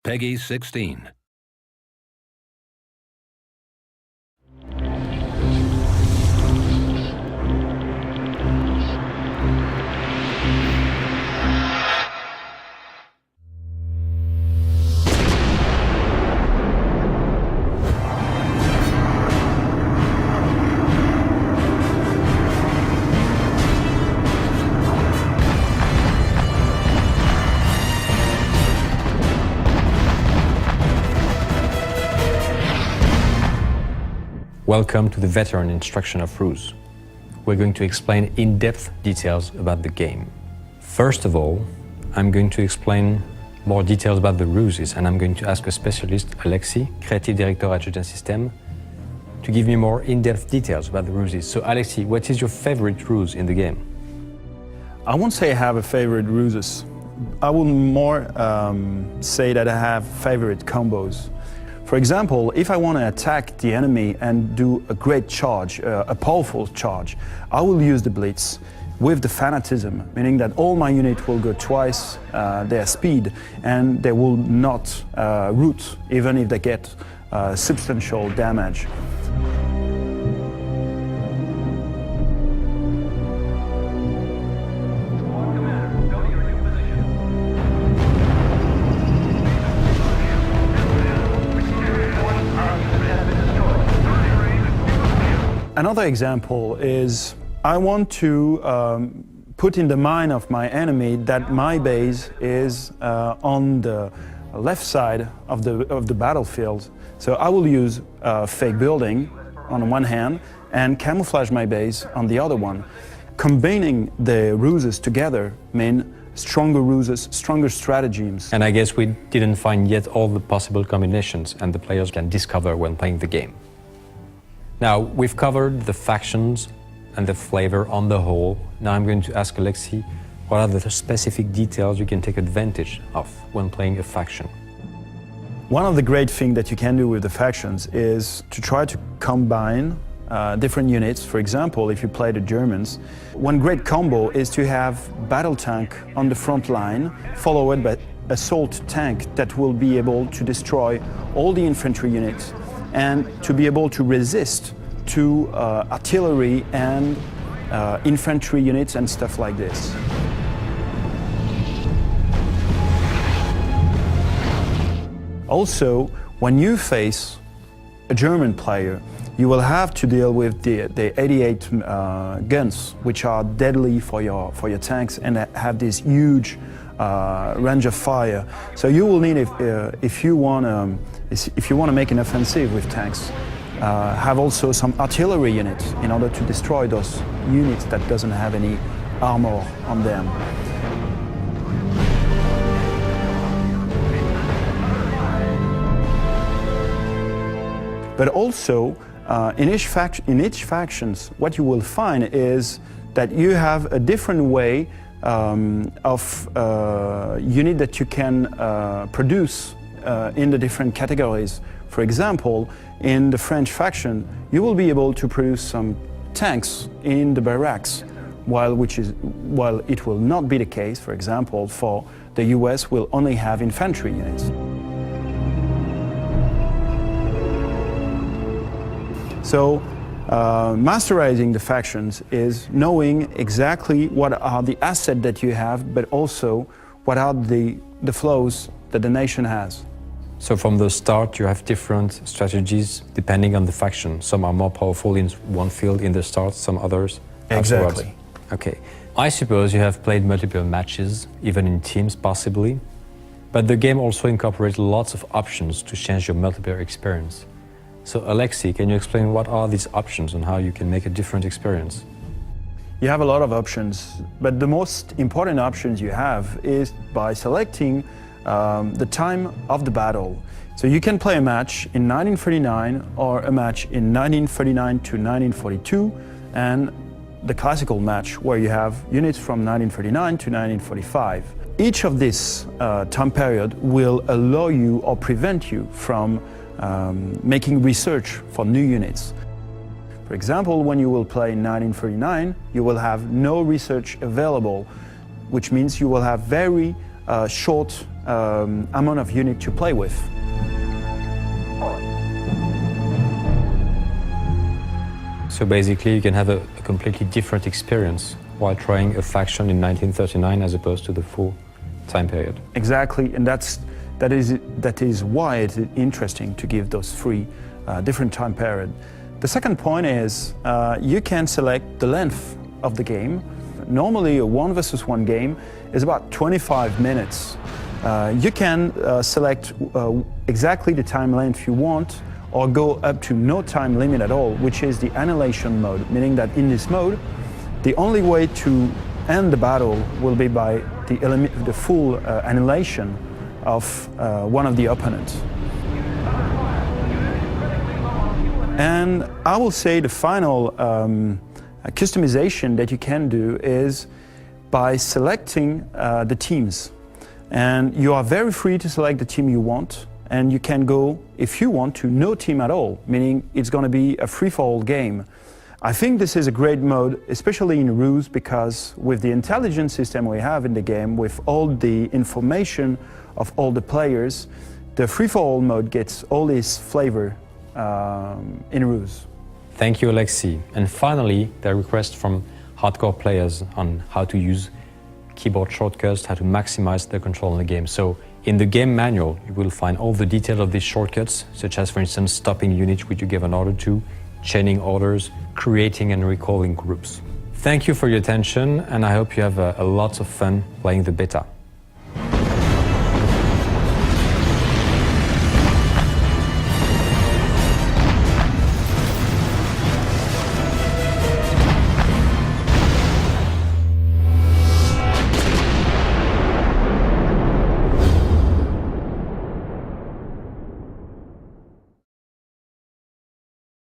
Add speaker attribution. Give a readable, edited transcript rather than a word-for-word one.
Speaker 1: Peggy 16.
Speaker 2: Welcome to the veteran instruction of RUSE. We're going to explain in-depth details about the game. First of all, I'm going to explain more details about the RUSEs, and I'm going to ask a specialist, Alexis, Creative Director Adjudant System, to give me more in-depth details about the RUSEs. So Alexis, what is your favorite RUSE in the game?
Speaker 3: I won't say I have a favorite RUSEs. I would more say that I have favorite combos. For example, if I want to attack the enemy and do a great charge, a powerful charge, I will use the Blitz with the Fanatism, meaning that all my units will go twice their speed and they will not root, even if they get substantial damage. Another example is I want to put in the mind of my enemy that my base is on the left side of the battlefield. So I will use fake building on one hand and camouflage my base on the other one. Combining the ruses together mean stronger ruses, stronger stratagems.
Speaker 2: And I guess we didn't find yet all the possible combinations and the players can discover when playing the game. Now, we've covered the factions and the flavor on the whole. Now I'm going to ask Alexis, what are the specific details you can take advantage of when playing a faction?
Speaker 3: One of the great things that you can do with the factions is to try to combine different units. For example, if you play the Germans, one great combo is to have battle tank on the front line, followed by assault tank that will be able to destroy all the infantry units and to be able to resist to artillery and infantry units and stuff like this. Also, when you face a German player, you will have to deal with the 88 guns, which are deadly for your tanks and have this huge range of fire. So you will need, if you want to make an offensive with tanks, have also some artillery units in order to destroy those units that doesn't have any armor on them. But also, in each factions, what you will find is that you have a different way of unit that you can produce in the different categories. For example, in the French faction, you will be able to produce some tanks in the barracks, while it will not be the case, for example, for the US will only have infantry units. So, masterizing the factions is knowing exactly what are the assets that you have, but also what are the flows that the nation has.
Speaker 2: So from the start, you have different strategies depending on the faction. Some are more powerful in one field in the start, some others afterwards.
Speaker 3: Exactly.
Speaker 2: Okay. I suppose you have played multiple matches, even in teams possibly, but the game also incorporates lots of options to change your multiplayer experience. So Alexis, can you explain what are these options and how you can make a different experience?
Speaker 3: You have a lot of options, but the most important options you have is by selecting the time of the battle. So you can play a match in 1939 or a match in 1939 to 1942 and the classical match where you have units from 1939 to 1945. Each of this time period will allow you or prevent you from making research for new units. For example, when you will play in 1939, you will have no research available, which means you will have very short amount of unit to play with.
Speaker 2: So basically, you can have a completely different experience while trying a faction in 1939 as opposed to the full time period.
Speaker 3: Exactly, and that is why it's interesting to give those three different time periods. The second point is you can select the length of the game. Normally, a 1 versus 1 game is about 25 minutes. You can select exactly the time length you want, or go up to no time limit at all, which is the annihilation mode, meaning that in this mode, the only way to end the battle will be by the full annihilation of one of the opponents. And I will say the final customization that you can do is by selecting the teams. And you are very free to select the team you want, and you can go, if you want, to no team at all, meaning it's going to be a free-for-all game. I think this is a great mode, especially in RUSE, because with the intelligence system we have in the game, with all the information of all the players, the free-for-all mode gets all this flavor in RUSE.
Speaker 2: Thank you, Alexi. And finally, the request from hardcore players on how to use keyboard shortcuts, how to maximize the control in the game. So in the game manual, you will find all the details of these shortcuts, such as, for instance, stopping units which you give an order to, chaining orders, creating and recalling groups. Thank you for your attention, and I hope you have a lot of fun playing the beta.